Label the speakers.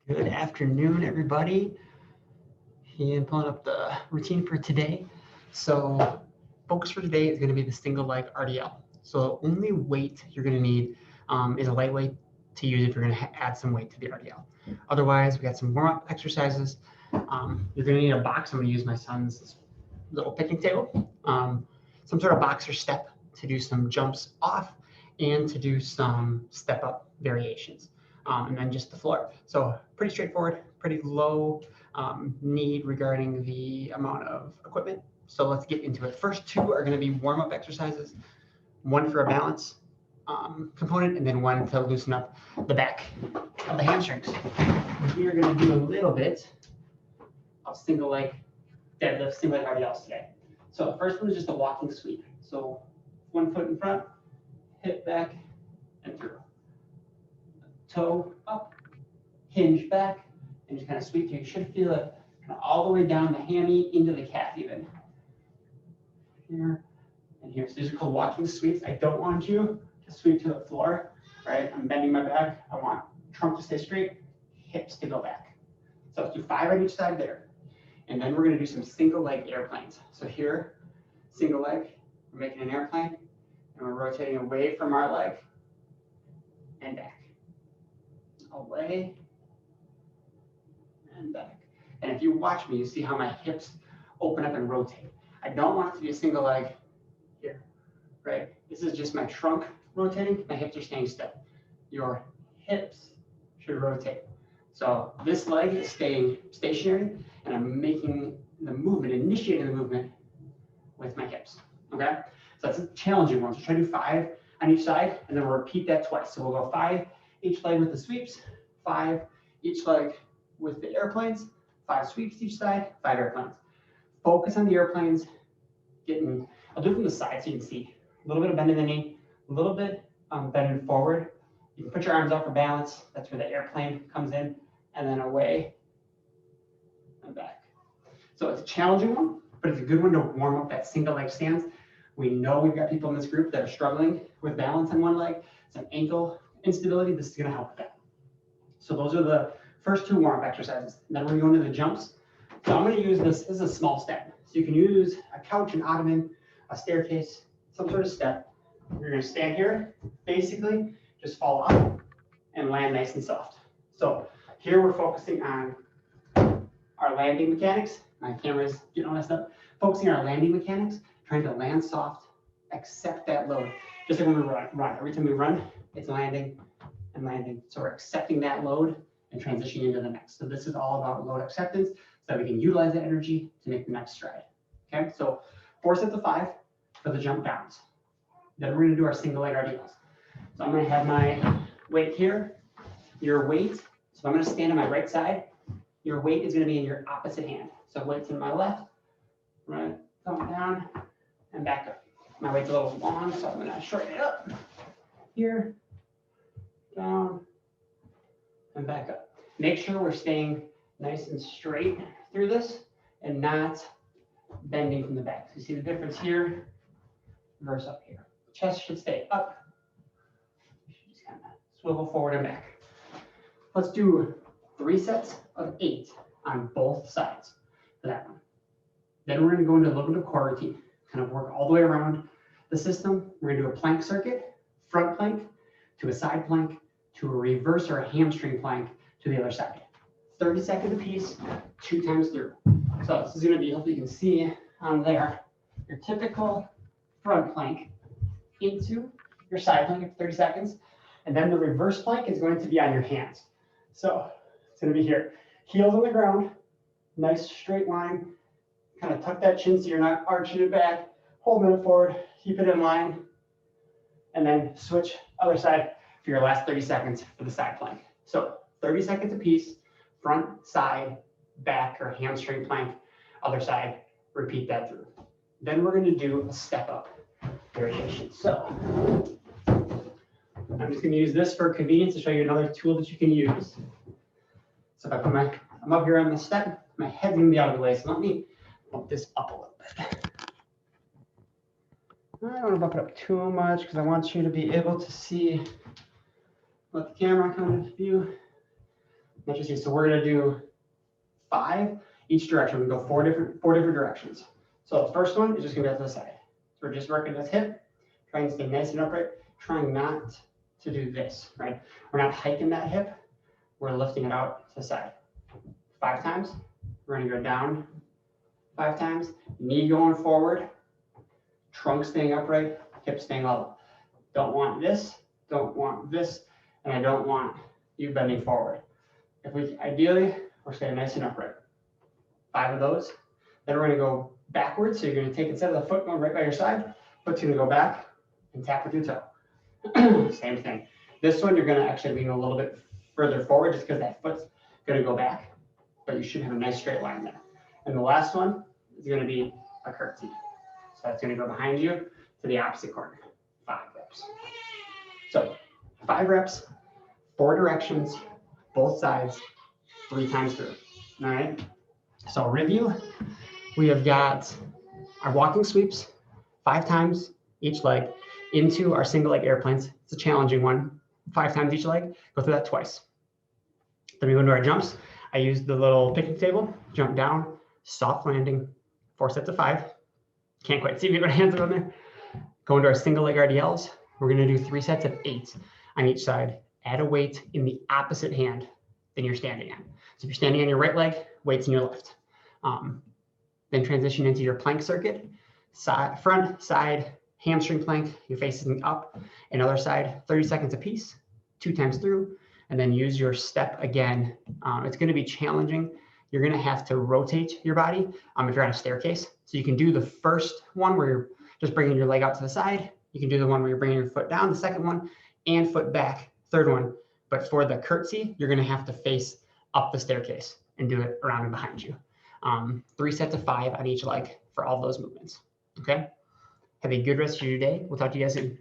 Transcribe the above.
Speaker 1: Good afternoon, everybody. And pulling up the routine for today. So, focus for today is going to be the single leg RDL. So, the only weight you're going to need is a lightweight to use if you're going to add some weight to the RDL. Otherwise, we got some warm up exercises. You're going to need a box. I'm going to use my son's little picnic table, some sort of box or step to do some jumps off and to do some step up variations. And then just the floor. So pretty straightforward, pretty low need regarding the amount of equipment. So let's get into it. First two are going to be warm-up exercises, one for a balance component, and then one to loosen up the back of the hamstrings. We are going to do a little bit of single leg deadlift, single leg RDLs today. So the first one is just a walking sweep. So 1 foot in front, hip back, and through. Toe up, hinge back, and just kind of sweep through. You should feel it kind of all the way down the hammy into the calf even. Here and here. So these are called walking sweeps. I don't want you to sweep to the floor, right? I'm bending my back. I want trunk to stay straight, hips to go back. So let's do 5 on each side there. And then we're going to do some single leg airplanes. So here, single leg, we're making an airplane, and we're rotating away from our leg and back. Away and back. And if you watch me, you see how my hips open up and rotate. I don't want it to be a single leg here, right? This is just my trunk rotating. My hips are staying still. Your hips should rotate. So this leg is staying stationary, and I'm making the movement, initiating the movement with my hips, okay? So that's a challenging one. So try to do 5 on each side, and then we'll repeat that twice. So we'll go 5 each leg with the sweeps, 5 each leg with the airplanes, 5 sweeps each side, 5 airplanes. Focus on the airplanes, I'll do it from the side so you can see a little bit of bend in the knee, a little bit bending forward. You can put your arms out for balance. That's where the airplane comes in, and then away and back. So it's a challenging one, but it's a good one to warm up that single leg stance. We know we've got people in this group that are struggling with balance on one leg, some ankle instability. This is going to help with that. So those are the first 2 warm-up exercises. Then we're going to the jumps. So I'm going to use this as a small step. So you can use a couch, an ottoman, a staircase, some sort of step. You're going to stand here, basically just fall up and land nice and soft. So here we're focusing on our landing mechanics. My camera's getting all messed up. Focusing on our landing mechanics, trying to land soft, accept that load. Just like when we run. Every time we run, it's landing and landing. So we're accepting that load and transitioning into the next. So this is all about load acceptance so that we can utilize that energy to make the next stride. Okay, so 4 sets of 5 for the jump downs. Then we're going to do our single leg RDLs. So I'm going to have my weight here, your weight. So I'm going to stand on my right side. Your weight is going to be in your opposite hand. So weight's in my left, right, come down and back up. My weight's a little long, so I'm going to shorten it up here, down, and back up. Make sure we're staying nice and straight through this and not bending from the back. So you see the difference here versus up here. Chest should stay up. Just kind of swivel forward and back. Let's do 3 sets of 8 on both sides for that one. Then we're going to go into a little bit of core routine, kind of work all the way around the system. We're going to do a plank circuit, front plank to a side plank to a reverse or a hamstring plank to the other side. 30 seconds apiece, 2 times through. So this is going to be, hopefully you can see on there, your typical front plank into your side plank at 30 seconds. And then the reverse plank is going to be on your hands. So it's going to be here. Heels on the ground, nice straight line. Kind of tuck that chin so you're not arching it back. Holding it forward, keep it in line. And then switch other side for your last 30 seconds for the side plank. So 30 seconds apiece, front, side, back, or hamstring plank, other side. Repeat that through. Then we're going to do a step up variation. So I'm just going to use this for convenience to show you another tool that you can use. So if I put I'm up here on the step, my head's going to be out of the way. So let me bump this up a little bit. I don't want to bump it up too much because I want you to be able to see, let the camera come into view. Interesting. So we're gonna do 5 each direction. We go 4 different directions. So the first one is just gonna be to the side. So we're just working this hip, trying to stay nice and upright, trying not to do this, right? We're not hiking that hip, we're lifting it out to the side. 5 times. We're gonna go down 5 times, knee going forward, trunk staying upright, hip staying level. Don't want this, and I don't want you bending forward. If we ideally, we're staying nice and upright. 5 of those. Then we're gonna go backwards. So you're gonna take, instead of the foot going right by your side, foot's gonna go back and tap with your toe. Same thing. This one, you're gonna actually lean a little bit further forward just because that foot's gonna go back, but you should have a nice straight line there. And the last one is gonna be a curtsey. So that's gonna go behind you to the opposite corner. 5 reps. So 5 reps, 4 directions, both sides, 3 times through. All right. So review, we have got our walking sweeps 5 times each leg into our single leg airplanes. It's a challenging one. 5 times each leg, go through that twice. Then we go into our jumps. I used the little picnic table, jump down, soft landing, 4 sets of 5. Can't quite see me, but hands are on there. Go into our single leg RDLs. We're gonna do 3 sets of 8 on each side. Add a weight in the opposite hand than you're standing on. So if you're standing on your right leg, weights in your left. Then transition into your plank circuit, side, front, side, hamstring plank, you're facing up, and other side, 30 seconds apiece, 2 times through, and then use your step again. It's gonna be challenging. You're gonna have to rotate your body if you're on a staircase. So you can do the first one where you're just bringing your leg out to the side. You can do the one where you're bringing your foot down, the second one, and foot back, third one. But for the curtsey, you're gonna have to face up the staircase and do it around and behind you. 3 sets of 5 on each leg for all those movements, okay? Have a good rest of your day. We'll talk to you guys soon.